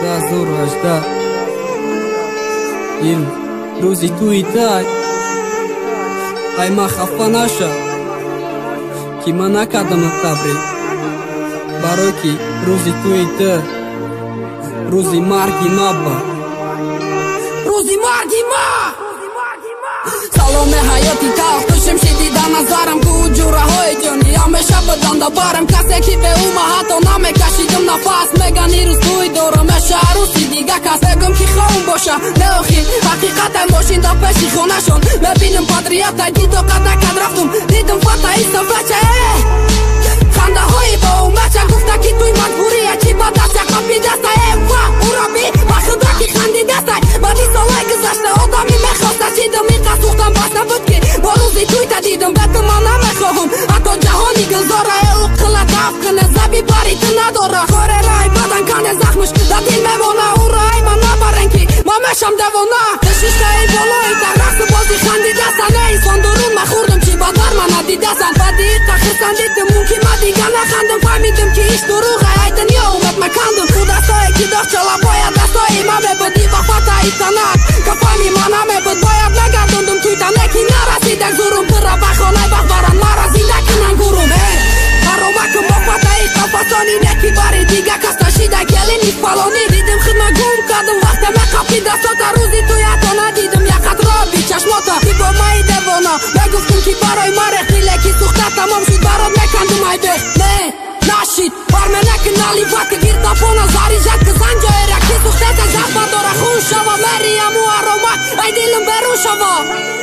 18 این روزی توی تای ای ما خفه نشو که من نکردم تبریک برای که روزی توی تا روزی مرگی ما با روزی مرگی ما سلام حیاتی تاخت و شمشیدی در نظرم که جوره های جانی همیشه بدن دبارم کسی که به اومه حتی نمیکشیدم نفس میگن این روز توی دورمشه عروسی دیگه کس بگم که خون باشه نخی حقیقت ماشین در پیشی خونه شون میبینم پادریت های دید و قدکت رفتم دیدم فتح ایسا بچه خنده های با اومچه گفته که توی مجبوریه چی با دست کپی دسته و او را بی با خدا که خندی دسته بعدی سالای گذشته آدمی میخواسته چیدم این قصوختم بس نبود که با روزی توی تدیدم بهت ما نمیخواهم حتی جهانی گذاره اقلت افکنه زبی باری تو نداره کاره رای بدن کنه زخمش در دل میمانه او رای من نبرن که ما میشم دوانه دشیشته ای بالایی در رقص بازی خندی دسته نیستان درون من خوردم چی با در من ندیدستن بدی تخیستن دیدم اون که ما دیگه نخندم فهمیدم که ایش دروغه ای دنیا اومد مکندم تو دستایی که داشت چلا باید دستایی ما میبودی با فتح ایتانات که فهمی ما نمیبود باید نگردوندم توی تنه که نرسیدک زورم پر بخانه بخ برن ما رسیدک ننگورم هرومک ما فتح ای قفصانی نکی باری دیگه کس تشیده گلی نیست پالانی دیدم خدمه گم کردم وقت مقابی دستاتا روزی توی حتا ندیدم یقت را بی چشماتا بی با مایی دوانه بگفتم که برای ما رختی لکی سوخته تمام شد برات نکندم ای بخ نه نشید برمه نکن نالی وقت گیر تپانا زاری جد که زنجای رکی سوخته تا زخمه داره خون شوا مریم و ارومک ای دیلم برون شوا